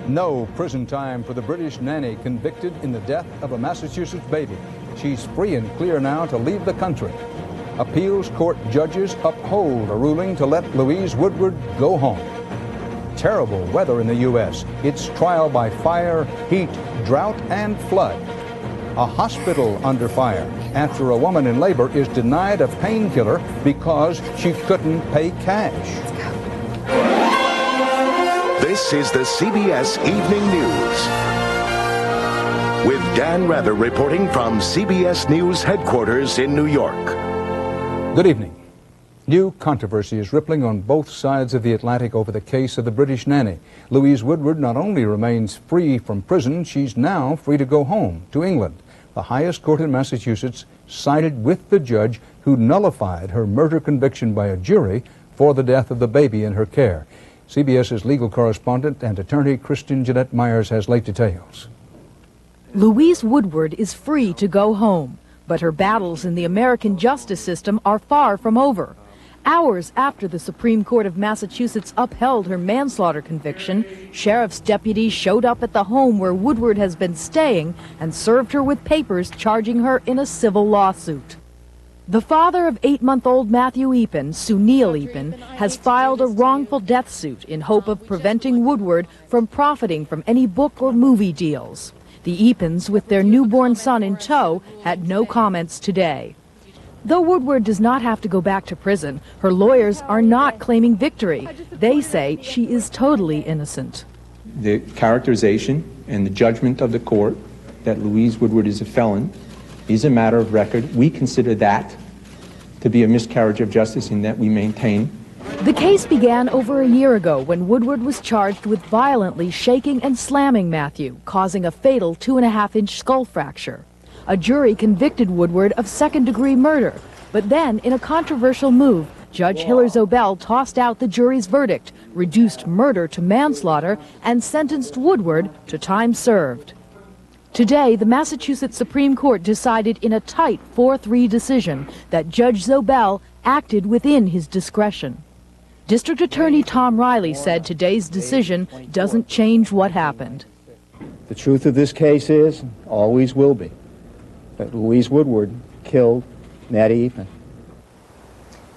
No prison time for the British nanny convicted in the death of a Massachusetts baby. She's free and clear now to leave the country. Appeals court judges uphold a ruling to let Louise Woodward go home. Terrible weather in the U.S. It's trial by fire, heat, drought, and flood. A hospital under fire after a woman in labor is denied a painkiller because she couldn't pay cash. This is the CBS Evening News. With Dan Rather reporting from CBS News headquarters in New York. Good evening. New controversy is rippling on both sides of the Atlantic over the case of the British nanny. Louise Woodward not only remains free from prison, she's now free to go home to England. The highest court in Massachusetts sided with the judge who nullified her murder conviction by a jury for the death of the baby in her care. CBS's legal correspondent and attorney Kristen Jeanette Myers has late details. Louise Woodward is free to go home, but her battles in the American justice system are far from over. Hours after the Supreme Court of Massachusetts upheld her manslaughter conviction, sheriff's deputies showed up at the home where Woodward has been staying and served her with papers charging her in a civil lawsuit. The father of 8-month-old Matthew Eapen, Sunil Eapen, has filed a wrongful death suit in hope of preventing Woodward from profiting from any book or movie deals. The Eapens, with their newborn son in tow, had no comments today. Though Woodward does not have to go back to prison, her lawyers are not claiming victory. They say she is totally innocent. The characterization and the judgment of the court that Louise Woodward is a felon is a matter of record. We consider that to be a miscarriage of justice in that we maintain. The case began over a year ago when Woodward was charged with violently shaking and slamming Matthew, causing a fatal 2.5-inch skull fracture. A jury convicted Woodward of second-degree murder, but then, in a controversial move, Judge Hiller Zobel tossed out the jury's verdict, reduced murder to manslaughter, and sentenced Woodward to time served. Today, the Massachusetts Supreme Court decided in a tight 4-3 decision that Judge Zobel acted within his discretion. District Attorney Tom Riley said today's decision doesn't change what happened. The truth of this case is, always will be, that Louise Woodward killed Mattie Eapen.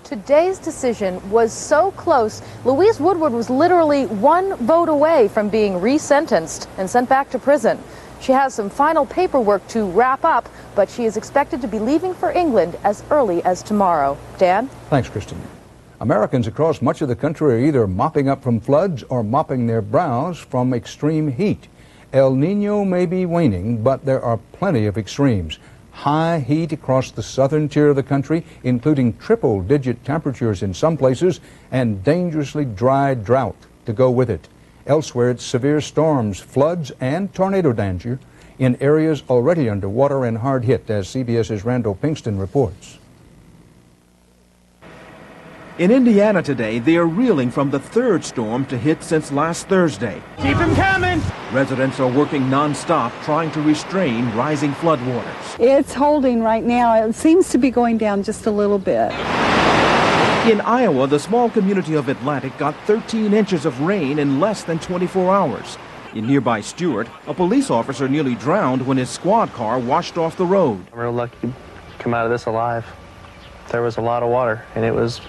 Today's decision was so close, Louise Woodward was literally one vote away from being resentenced and sent back to prison. She has some final paperwork to wrap up, but she is expected to be leaving for England as early as tomorrow. Dan? Thanks, Kristen. Americans across much of the country are either mopping up from floods or mopping their brows from extreme heat. El Nino may be waning, but there are plenty of extremes. High heat across the southern tier of the country, including triple-digit temperatures in some places, and dangerously dry drought to go with it. Elsewhere, it's severe storms, floods, and tornado danger in areas already underwater and hard hit, as CBS's Randall Pinkston reports. In Indiana today, they are reeling from the third storm to hit since last Thursday. Keep him coming! Residents are working non-stop trying to restrain rising floodwaters. It's holding right now. It seems to be going down just a little bit. In Iowa, the small community of Atlantic got 13 inches of rain in less than 24 hours. In nearby Stewart, a police officer nearly drowned when his squad car washed off the road. I'm real lucky to come out of this alive. There was a lot of water, and it was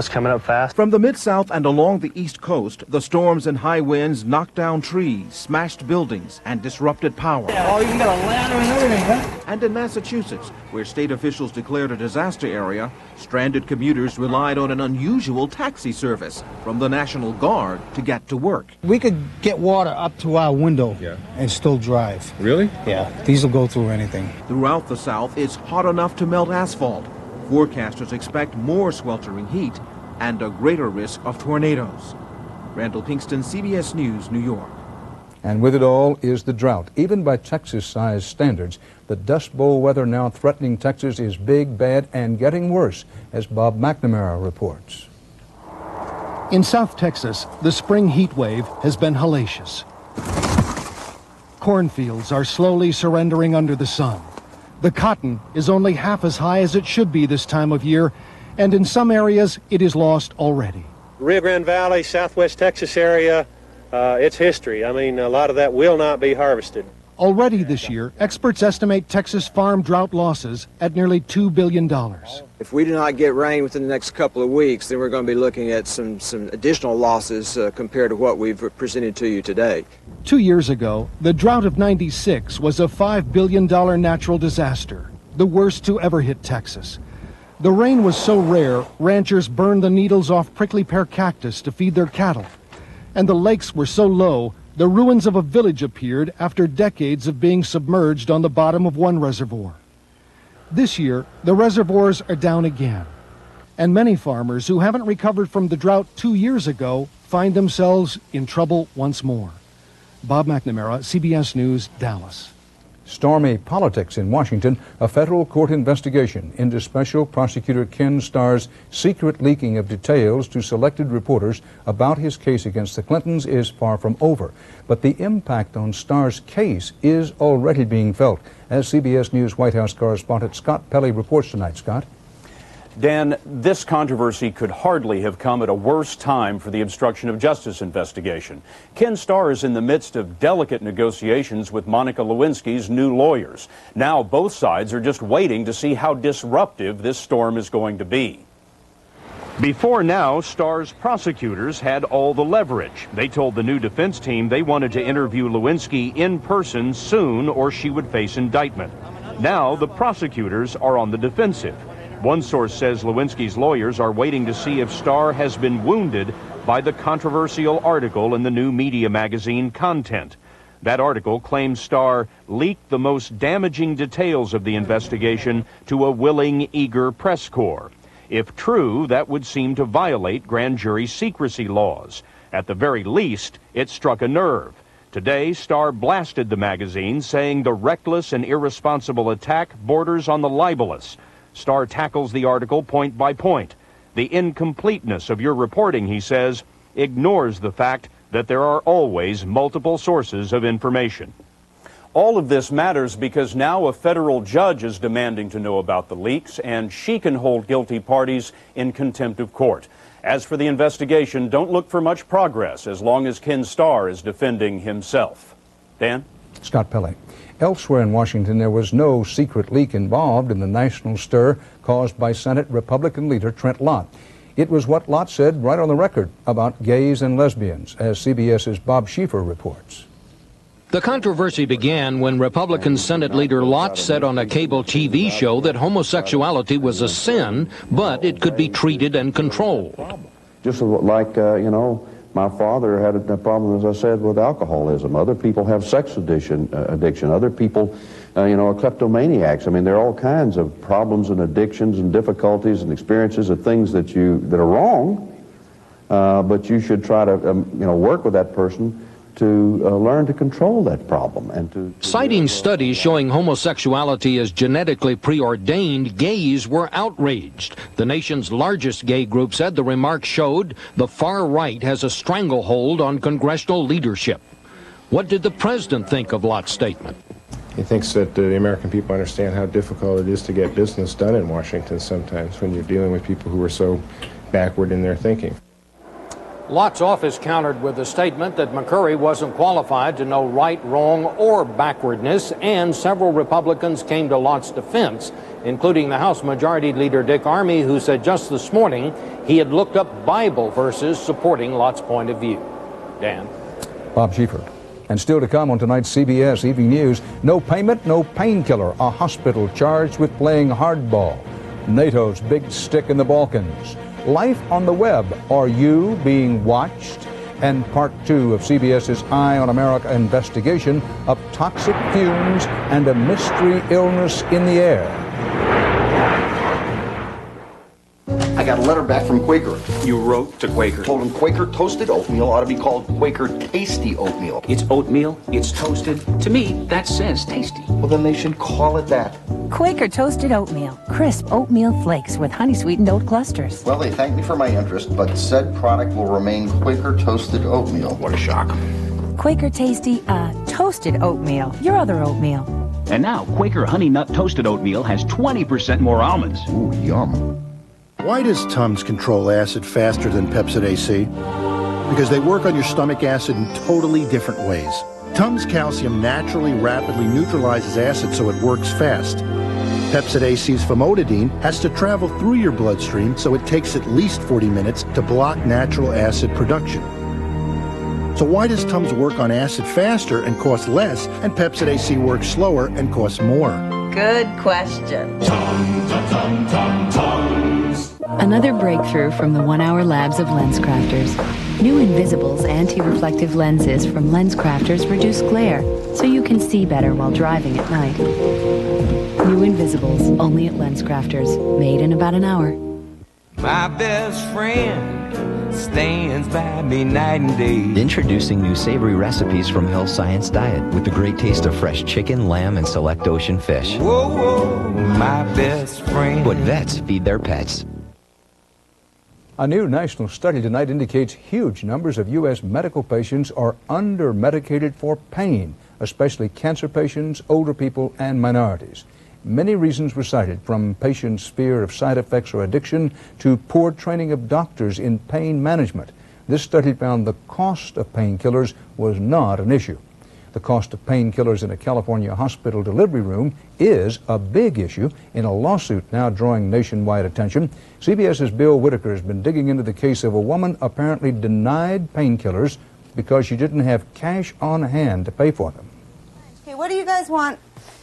coming up fast. From the Mid-South and along the East Coast, the storms and high winds knocked down trees, smashed buildings, and disrupted power. Oh, you got a ladder and everything, huh? And in Massachusetts, where state officials declared a disaster area, stranded commuters relied on an unusual taxi service from the National Guard to get to work. We could get water up to our window and still drive. Really? Yeah, these will go through anything. Throughout the South, it's hot enough to melt asphalt. Forecasters expect more sweltering heat and a greater risk of tornadoes. Randall Pinkston, CBS News, New York. And with it all is the drought. Even by Texas-sized standards, the Dust Bowl weather now threatening Texas is big, bad, and getting worse, as Bob McNamara reports. In South Texas, the spring heat wave has been hellacious. Cornfields are slowly surrendering under the sun. The cotton is only half as high as it should be this time of year, and in some areas it is lost already. Rio Grande Valley, Southwest Texas area, it's history. I mean, a lot of that will not be harvested. Already this year, experts estimate Texas farm drought losses at nearly $2 billion. If we do not get rain within the next couple of weeks, then we're going to be looking at some additional losses compared to what we've presented to you today. 2 years ago, the drought of '96 was a $5 billion natural disaster, the worst to ever hit Texas. The rain was so rare, ranchers burned the needles off prickly pear cactus to feed their cattle. And the lakes were so low, the ruins of a village appeared after decades of being submerged on the bottom of one reservoir. This year, the reservoirs are down again. And many farmers who haven't recovered from the drought 2 years ago find themselves in trouble once more. Bob McNamara, CBS News, Dallas. Stormy politics in Washington. A federal court investigation into Special Prosecutor Ken Starr's secret leaking of details to selected reporters about his case against the Clintons is far from over. But the impact on Starr's case is already being felt, as CBS News White House correspondent Scott Pelley reports tonight. Scott? Dan, this controversy could hardly have come at a worse time for the obstruction of justice investigation. Ken Starr is in the midst of delicate negotiations with Monica Lewinsky's new lawyers. Now both sides are just waiting to see how disruptive this storm is going to be. Before now, Starr's prosecutors had all the leverage. They told the new defense team they wanted to interview Lewinsky in person soon or she would face indictment. Now the prosecutors are on the defensive. One source says Lewinsky's lawyers are waiting to see if Starr has been wounded by the controversial article in the new media magazine Content. That article claims Starr leaked the most damaging details of the investigation to a willing, eager press corps. If true, that would seem to violate grand jury secrecy laws. At the very least, it struck a nerve. Today, Starr blasted the magazine, saying the reckless and irresponsible attack borders on the libelous. Starr tackles the article point by point. The incompleteness of your reporting, he says, ignores the fact that there are always multiple sources of information. All of this matters because now a federal judge is demanding to know about the leaks, and she can hold guilty parties in contempt of court. As for the investigation, don't look for much progress as long as Ken Starr is defending himself. Dan? Scott Pelley. Elsewhere in Washington, there was no secret leak involved in the national stir caused by Senate Republican leader Trent Lott. It was what Lott said right on the record about gays and lesbians, as CBS's Bob Schieffer reports. The controversy began when Republican Senate leader Lott said on a cable TV show that homosexuality was a sin, but it could be treated and controlled. Just like, my father had a problem, as I said, with alcoholism. Other people have sex addiction. Other people, are kleptomaniacs. I mean, there are all kinds of problems and addictions and difficulties and experiences of things that are wrong, but you should try to, work with that person to learn to control that problem and to... Citing studies showing homosexuality as genetically preordained, gays were outraged. The nation's largest gay group said the remarks showed the far right has a stranglehold on congressional leadership. What did the president think of Lott's statement? He thinks that the American people understand how difficult it is to get business done in Washington sometimes when you're dealing with people who are so backward in their thinking. Lott's office countered with a statement that McCurry wasn't qualified to know right, wrong, or backwardness, and several Republicans came to Lott's defense, including the House Majority Leader Dick Armey, who said just this morning he had looked up Bible verses supporting Lott's point of view. Dan? Bob Schieffer. And still to come on tonight's CBS Evening News, no payment, no painkiller, a hospital charged with playing hardball, NATO's big stick in the Balkans, life on the web, are you being watched? And part 2 of CBS's Eye on America investigation of toxic fumes and a mystery illness in the air. I got a letter back from Quaker. You wrote to Quaker? Told them Quaker toasted oatmeal ought to be called Quaker tasty oatmeal. It's oatmeal, it's toasted. To me, that says tasty. Well, then they should call it that. Quaker toasted oatmeal. Crisp oatmeal flakes with honey-sweetened oat clusters. Well, they thanked me for my interest, but said product will remain Quaker toasted oatmeal. What a shock. Quaker tasty, toasted oatmeal. Your other oatmeal. And now, Quaker Honey Nut Toasted Oatmeal has 20% more almonds. Ooh, yum. Why does Tums control acid faster than Pepsid AC? because they work on your stomach acid in totally different ways. Tums Calcium naturally rapidly neutralizes acid so it works fast. Pepsid AC's famotidine has to travel through your bloodstream, so it takes at least 40 minutes to block natural acid production. So why does Tums work on acid faster and cost less, and Pepsid AC works slower and costs more? Good question. Another breakthrough from the 1 Hour Labs of LensCrafters. New Invisible's anti-reflective lenses from LensCrafters reduce glare, so you can see better while driving at night. New Invisibles, only at LensCrafters. Made in about an hour. My best friend stands by me night and day. Introducing new savory recipes from Health Science Diet with the great taste of fresh chicken, lamb, and select ocean fish. Whoa, whoa, my best friend. What vets feed their pets. A new national study tonight indicates huge numbers of U.S. medical patients are under-medicated for pain, especially cancer patients, older people, and minorities. Many reasons were cited, from patients' fear of side effects or addiction to poor training of doctors in pain management. This study found the cost of painkillers was not an issue. The cost of painkillers in a California hospital delivery room is a big issue in a lawsuit now drawing nationwide attention. CBS's Bill Whitaker has been digging into the case of a woman apparently denied painkillers because she didn't have cash on hand to pay for them. Okay, what do you guys want?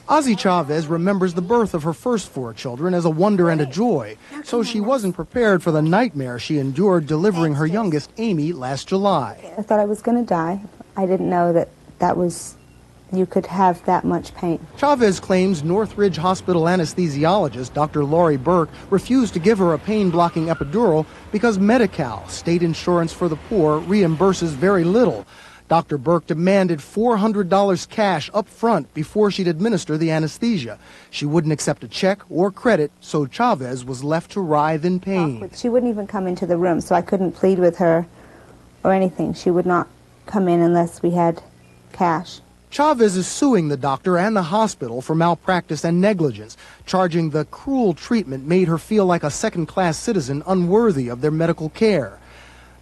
Ozzy Chavez remembers the birth of her first 4 children as a wonder and a joy, so she wasn't prepared for the nightmare she endured delivering her youngest, Amy, last July. I thought I was going to die. I didn't know that you could have that much pain. Chavez claims Northridge Hospital anesthesiologist Dr. Laurie Burke refused to give her a pain-blocking epidural because Medi-Cal, state insurance for the poor, reimburses very little. Dr. Burke demanded $400 cash up front before she'd administer the anesthesia. She wouldn't accept a check or credit, so Chavez was left to writhe in pain. She wouldn't even come into the room, so I couldn't plead with her or anything. She would not come in unless we had cash. Chavez is suing the doctor and the hospital for malpractice and negligence, charging the cruel treatment made her feel like a second-class citizen unworthy of their medical care.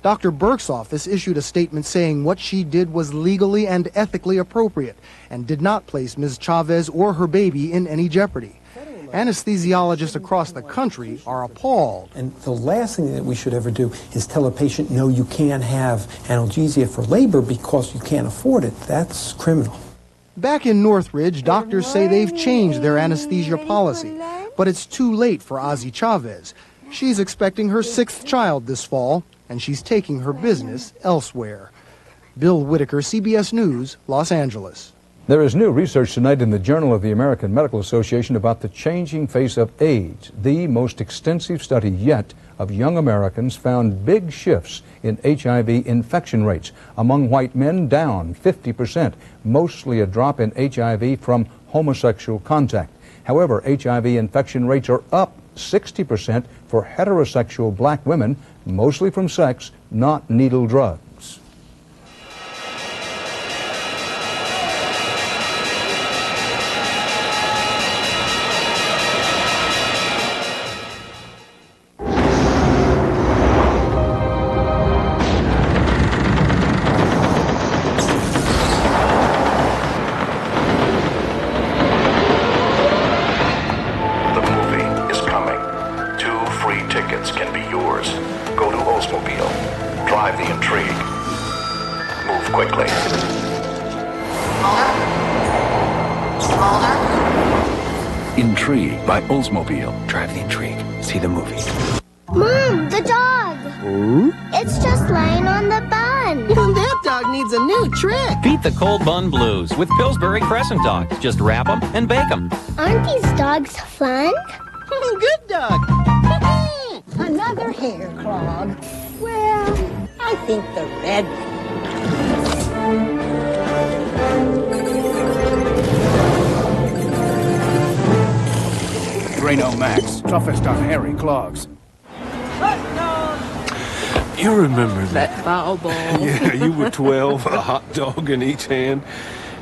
Dr. Burke's office issued a statement saying what she did was legally and ethically appropriate and did not place Ms. Chavez or her baby in any jeopardy. Anesthesiologists across the country are appalled. And the last thing that we should ever do is tell a patient, no, you can't have analgesia for labor because you can't afford it. That's criminal. Back in Northridge, doctors say they've changed their anesthesia policy, but it's too late for Ozzy Chavez. She's expecting her 6th child this fall, and she's taking her business elsewhere. Bill Whitaker, CBS News, Los Angeles. There is new research tonight in the Journal of the American Medical Association about the changing face of AIDS. The most extensive study yet of young Americans found big shifts in HIV infection rates. Among white men, down 50%, mostly a drop in HIV from homosexual contact. However, HIV infection rates are up 60% for heterosexual black women, mostly from sex, not needle drugs. Intrigue by Oldsmobile. Drive the intrigue. See the movie. Mom, the dog! It's just laying on the bun. That dog needs a new trick. Beat the cold bun blues with Pillsbury Crescent Dogs. Just wrap them and bake them. Aren't these dogs fun? Good dog. Another hair clog. Well, I think the red Drano Max, toughest on hairy clogs. You remember that foul ball. Yeah, you were 12, a hot dog in each hand.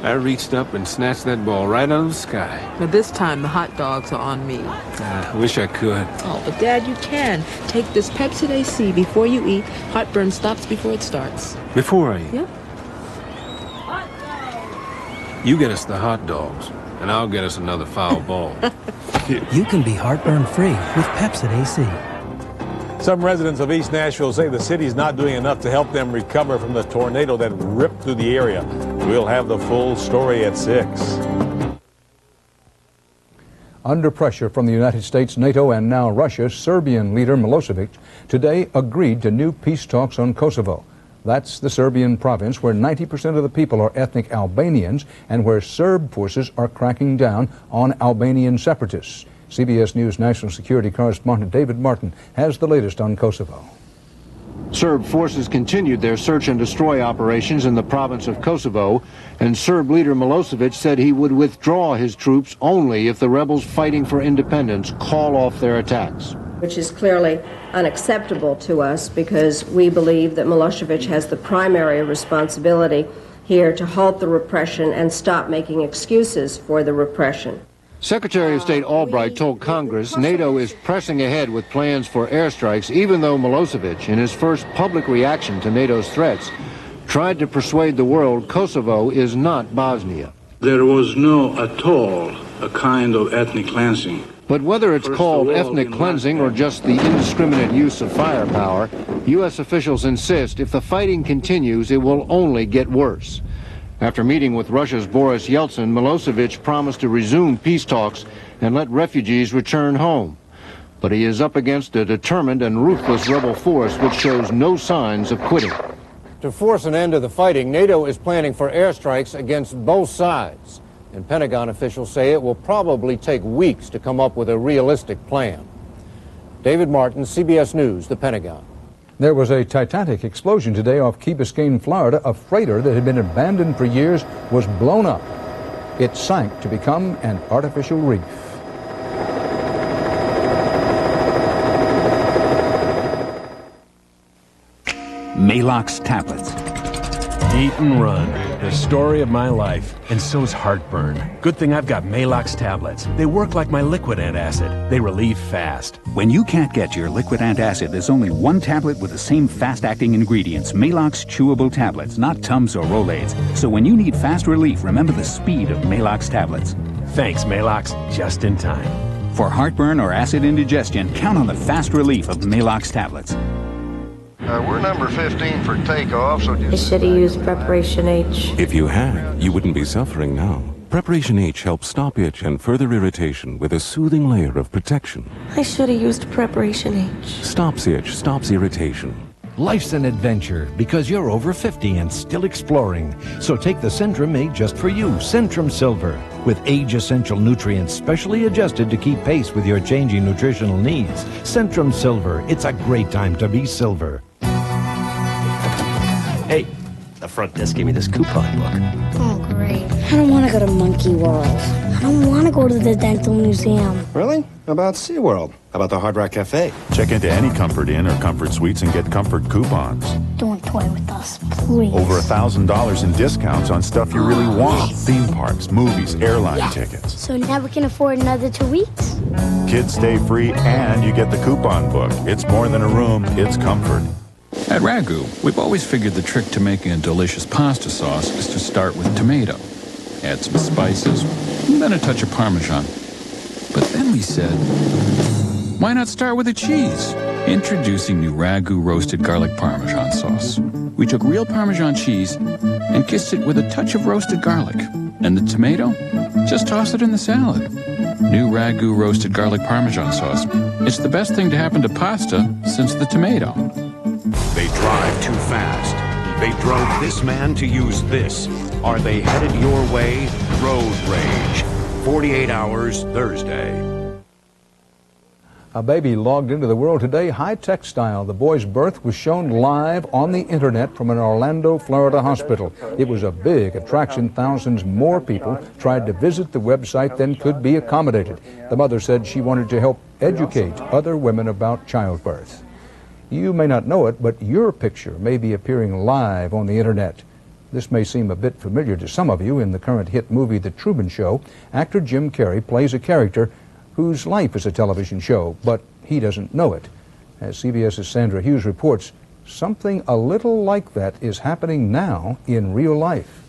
I reached up and snatched that ball right out of the sky. But this time the hot dogs are on me. I wish I could. Oh, but Dad, you can. Take this Pepsi AC before you eat. Heartburn stops before it starts. Before I eat? Yep. You get us the hot dogs, and I'll get us another foul ball. You can be heartburn-free with Pepsi AC. Some residents of East Nashville say the city's not doing enough to help them recover from the tornado that ripped through the area. We'll have the full story at 6. Under pressure from the United States, NATO, and now Russia, Serbian leader Milosevic today agreed to new peace talks on Kosovo. That's the Serbian province where 90% of the people are ethnic Albanians and where Serb forces are cracking down on Albanian separatists. CBS News national security correspondent David Martin has the latest on Kosovo. Serb forces continued their search and destroy operations in the province of Kosovo, and Serb leader Milosevic said he would withdraw his troops only if the rebels fighting for independence call off their attacks. Which is clearly unacceptable to us because we believe that Milosevic has the primary responsibility here to halt the repression and stop making excuses for the repression. Secretary of State Albright told Congress NATO is pressing ahead with plans for airstrikes, even though Milosevic, in his first public reaction to NATO's threats, tried to persuade the world Kosovo is not Bosnia. There was no at all a kind of ethnic cleansing. But whether it's called ethnic cleansing or just the indiscriminate use of firepower, U.S. officials insist if the fighting continues, it will only get worse. After meeting with Russia's Boris Yeltsin, Milosevic promised to resume peace talks and let refugees return home. But he is up against a determined and ruthless rebel force which shows no signs of quitting. To force an end to the fighting, NATO is planning for airstrikes against both sides. And Pentagon officials say it will probably take weeks to come up with a realistic plan. David Martin, CBS News, the Pentagon. There was a titanic explosion today off Key Biscayne, Florida. A freighter that had been abandoned for years was blown up. It sank to become an artificial reef. Maalox tablets. Eat and run. The story of my life. And so's heartburn. Good thing I've got Maalox tablets. They work like my liquid antacid. They relieve fast. When you can't get your liquid antacid, there's only one tablet with the same fast-acting ingredients. Maalox chewable tablets, not Tums or Rolaids. So when you need fast relief, remember the speed of Maalox tablets. Thanks, Maalox. Just in time. For heartburn or acid indigestion, count on the fast relief of Maalox tablets. We're number 15 for takeoff, so I should have used Preparation H. If you had, you wldn't be suffering now. Preparation H helps stop itch and further irritation with a soothing layer of protection. I should have used Preparation H. Stops itch, stops irritation. Life's an adventure because you're over 50 and still exploring. So take the Centrum made just for you, Centrum Silver, with age-essential nutrients specially adjusted to keep pace with your changing nutritional needs. Centrum Silver, it's a great time to be silver. Hey, the front desk gave me this coupon book. Oh, great. I don't want to go to Monkey World. I don't want to go to the Dental Museum. Really? How about SeaWorld? How about the Hard Rock Cafe? Check into any Comfort Inn or Comfort Suites and get Comfort coupons. Don't toy with us, please. Over $1,000 in discounts on stuff you really want. Theme parks, movies, airline tickets. So now we can afford another 2 weeks? Kids stay free and you get the coupon book. It's more than a room, it's comfort. At Ragu, we've always figured the trick to making a delicious pasta sauce is to start with tomato. Add some spices, and then a touch of Parmesan. But then we said, why not start with a cheese? Introducing new Ragu roasted garlic Parmesan sauce. We took real Parmesan cheese and kissed it with a touch of roasted garlic. And the tomato? Just toss it in the salad. New Ragu roasted garlic Parmesan sauce. It's the best thing to happen to pasta since the tomato. They drive too fast. They drove this man to use this. Are they headed your way? Road Rage. 48 Hours, Thursday. A baby logged into the world today, high-tech style. The boy's birth was shown live on the internet from an Orlando, Florida hospital. It was a big attraction. Thousands more people tried to visit the website than could be accommodated. The mother said she wanted to help educate other women about childbirth. You may not know it, but your picture may be appearing live on the internet. This may seem a bit familiar to some of you. In the current hit movie The Truman Show, actor Jim Carrey plays a character whose life is a television show, but he doesn't know it. As CBS's Sandra Hughes reports, something a little like that is happening now in real life.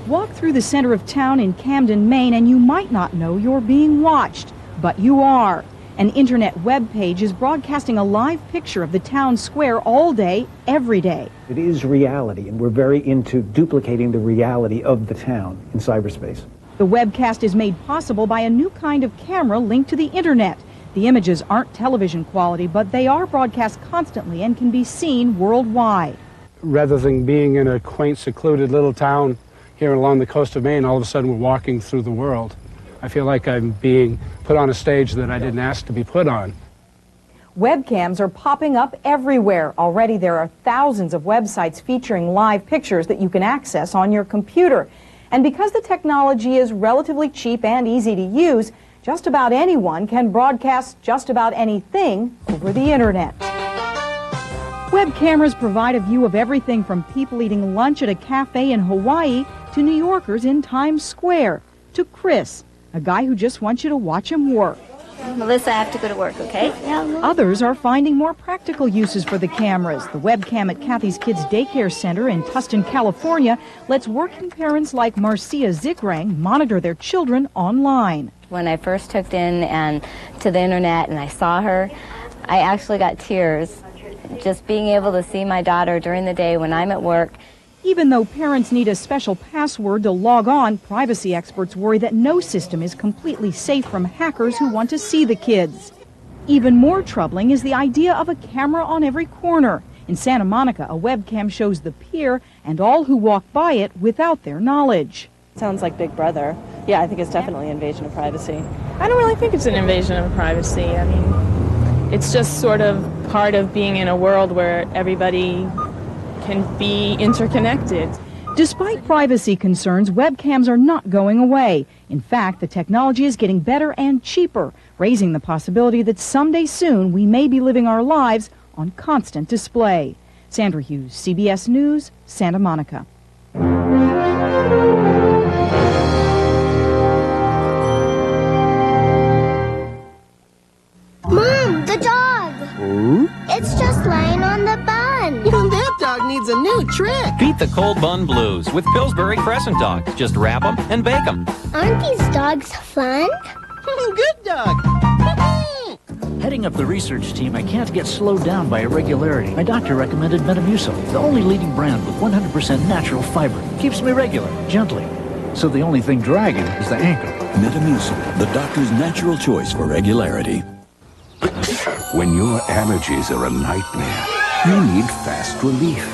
Walk through the center of town in Camden, Maine, and you might not know you're being watched, but you are. An internet web page is broadcasting a live picture of the town square all day, every day. It is reality, and we're very into duplicating the reality of the town in cyberspace. The webcast is made possible by a new kind of camera linked to the internet. The images aren't television quality, but they are broadcast constantly and can be seen worldwide. Rather than being in a quaint, secluded little town here along the coast of Maine, all of a sudden we're walking through the world. I feel like I'm being put on a stage that I didn't ask to be put on. Webcams are popping up everywhere. Already there are thousands of websites featuring live pictures that you can access on your computer. And because the technology is relatively cheap and easy to use, just about anyone can broadcast just about anything over the internet. Web cameras provide a view of everything from people eating lunch at a cafe in Hawaii to New Yorkers in Times Square, to Chris, a guy who just wants you to watch him work. Melissa, I have to go to work, okay? Others are finding more practical uses for the cameras. The webcam at Kathy's Kids Daycare Center in Tustin, California lets working parents like Marcia Zigrang monitor their children online. When I first hooked in and to the internet and I saw her, I actually got tears. Just being able to see my daughter during the day when I'm at work. Even though parents need a special password to log on, privacy experts worry that no system is completely safe from hackers who want to see the kids. Even more troubling is the idea of a camera on every corner. In Santa Monica, a webcam shows the pier and all who walk by it without their knowledge. Sounds like Big Brother. Yeah, I think it's definitely an invasion of privacy. I don't really think it's an invasion of privacy. I mean, it's just sort of part of being in a world where everybody can be interconnected. Despite privacy concerns, webcams are not going away. In fact, the technology is getting better and cheaper, raising the possibility that someday soon we may be living our lives on constant display. Sandra Hughes, CBS News, Santa Monica. Mom, the dog! It's just lying on the bun. That dog needs a new trick. Beat the cold bun blues with Pillsbury Crescent Dogs. Just wrap them and bake them. Aren't these dogs fun? Good dog. Heading up the research team, I can't get slowed down by irregularity. My doctor recommended Metamucil, the only leading brand with 100% natural fiber. Keeps me regular, gently. So the only thing dragging is the ankle. Metamucil, the doctor's natural choice for regularity. When your allergies are a nightmare, you need fast relief.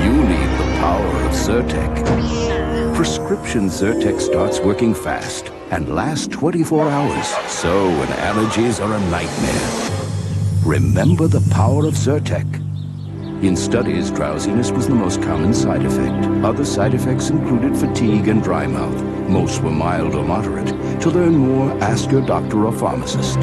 You need the power of Zyrtec. Prescription Zyrtec starts working fast and lasts 24 hours. So when allergies are a nightmare, remember the power of Zyrtec. In studies, drowsiness was the most common side effect. Other side effects included fatigue and dry mouth. Most were mild or moderate. To learn more, ask your doctor or pharmacist.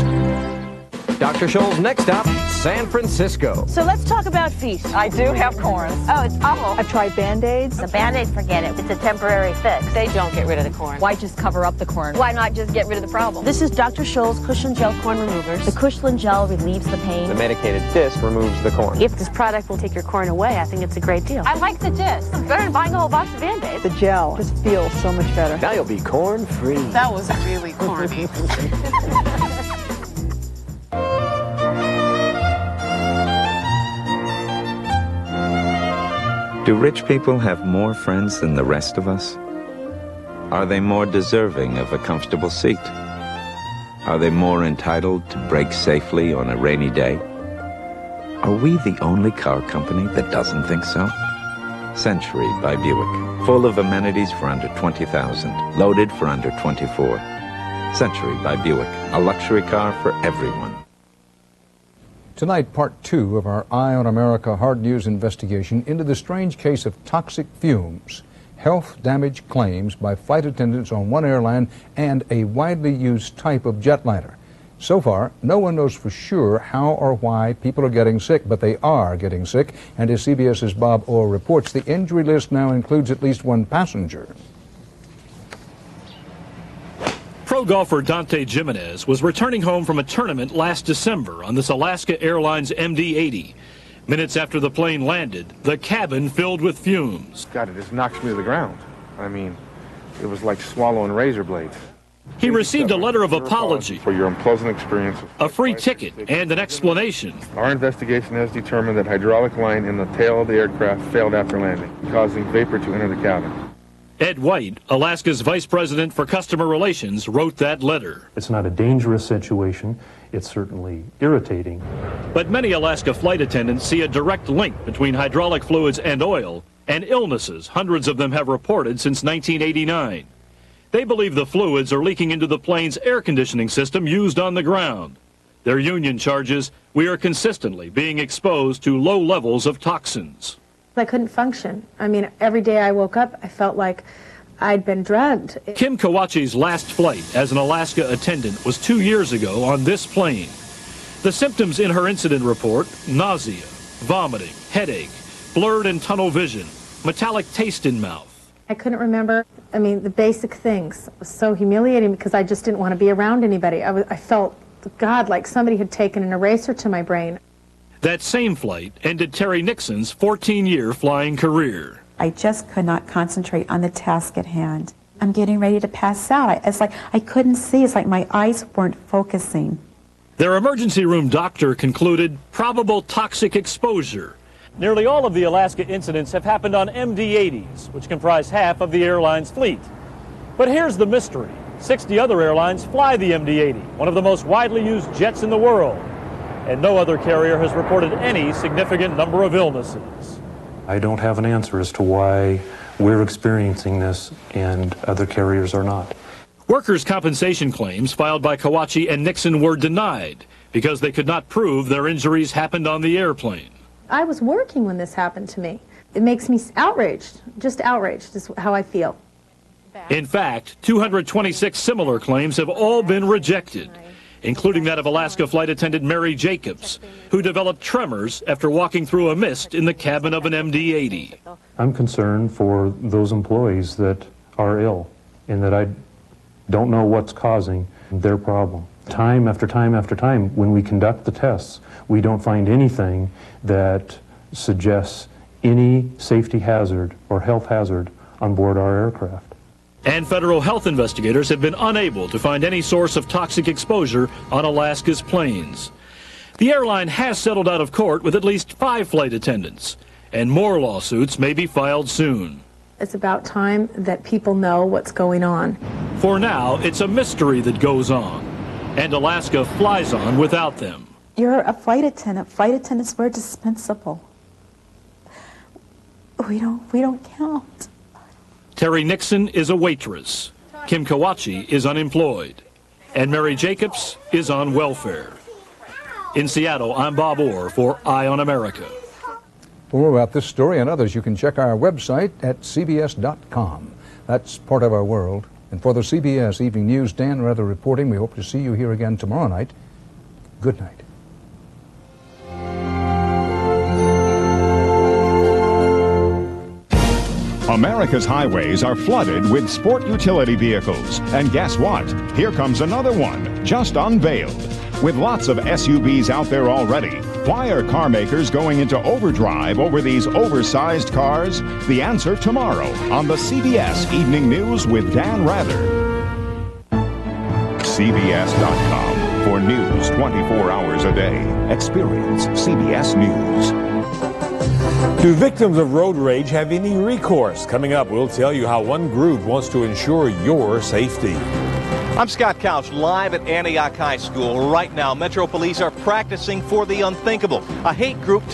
Dr. Scholl's next stop, San Francisco. So let's talk about feast. I do have corn. Oh, it's awful. I've tried Band-Aids. The Band-Aids, forget it. It's a temporary fix. They don't get rid of the corn. Why just cover up the corn? Why not just get rid of the problem? This is Dr. Scholl's Cushion Gel Corn Removers. The Cushion Gel relieves the pain. The medicated disc removes the corn. If this product will take your corn away, I think it's a great deal. I like the disc. It's better than buying a whole box of Band-Aids. The gel just feels so much better. Now you'll be corn-free. That was really corny. Do rich people have more friends than the rest of us? Are they more deserving of a comfortable seat? Are they more entitled to brake safely on a rainy day? Are we the only car company that doesn't think so? Century by Buick. Full of amenities for under $20,000. Loaded for under $24,000. Century by Buick. A luxury car for everyone. Tonight, part 2 of our Eye on America hard news investigation into the strange case of toxic fumes, health damage claims by flight attendants on one airline and a widely used type of jetliner. So far, no one knows for sure how or why people are getting sick, but they are getting sick. And as CBS's Bob Orr reports, the injury list now includes at least one passenger. Pro golfer Dante Jimenez was returning home from a tournament last December on this Alaska Airlines MD-80. Minutes after the plane landed, the cabin filled with fumes. God, it just knocks me to the ground. I mean, it was like swallowing razor blades. He received a letter of apology for your unpleasant experience, a free ticket, and an explanation. Our investigation has determined that hydraulic line in the tail of the aircraft failed after landing, causing vapor to enter the cabin. Ed White, Alaska's Vice President for Customer Relations, wrote that letter. It's not a dangerous situation. It's certainly irritating. But many Alaska flight attendants see a direct link between hydraulic fluids and oil and illnesses hundreds of them have reported since 1989. They believe the fluids are leaking into the plane's air conditioning system used on the ground. Their union charges, we are consistently being exposed to low levels of toxins. I couldn't function. I mean, every day I woke up, I felt like I'd been drugged. Kim Kawachi's last flight as an Alaska attendant was 2 years ago on this plane. The symptoms in her incident report: nausea, vomiting, headache, blurred and tunnel vision, metallic taste in mouth. I couldn't remember, I mean, the basic things. It was so humiliating because I just didn't want to be around anybody. I felt, God, like somebody had taken an eraser to my brain. That same flight ended Terry Nixon's 14-year flying career. I just could not concentrate on the task at hand. I'm getting ready to pass out. It's like I couldn't see. It's like my eyes weren't focusing. Their emergency room doctor concluded probable toxic exposure. Nearly all of the Alaska incidents have happened on MD-80s, which comprise half of the airline's fleet. But here's the mystery. 60 other airlines fly the MD-80, one of the most widely used jets in the world. And no other carrier has reported any significant number of illnesses. I don't have an answer as to why we're experiencing this and other carriers are not. Workers' compensation claims filed by Kawachi and Nixon were denied because they could not prove their injuries happened on the airplane. I was working when this happened to me. It makes me outraged. Just outraged is how I feel. In fact, 226 similar claims have all been rejected, including that of Alaska flight attendant Mary Jacobs, who developed tremors after walking through a mist in the cabin of an MD-80. I'm concerned for those employees that are ill and that I don't know what's causing their problem. Time after time after time, when we conduct the tests, we don't find anything that suggests any safety hazard or health hazard on board our aircraft. And federal health investigators have been unable to find any source of toxic exposure on Alaska's planes. The airline has settled out of court with at least 5 flight attendants, and more lawsuits may be filed soon. It's about time that people know what's going on. For now, it's a mystery that goes on, and Alaska flies on without them. You're a flight attendant. Flight attendants were dispensable. We don't count. Terry Nixon is a waitress. Kim Kawachi is unemployed. And Mary Jacobs is on welfare. In Seattle, I'm Bob Orr for Eye on America. For more about this story and others, you can check our website at cbs.com. That's part of our world. And for the CBS Evening News, Dan Rather reporting. We hope to see you here again tomorrow night. Good night. America's highways are flooded with sport utility vehicles. And guess what? Here comes another one, just unveiled. With lots of SUVs out there already, why are car makers going into overdrive over these oversized cars? The answer tomorrow on the CBS Evening News with Dan Rather. CBS.com for news 24 hours a day. Experience CBS News. Do victims of road rage have any recourse? Coming up, we'll tell you how one group wants to ensure your safety. I'm Scott Couch, live at Antioch High School. Right now, Metro Police are practicing for the unthinkable. A hate group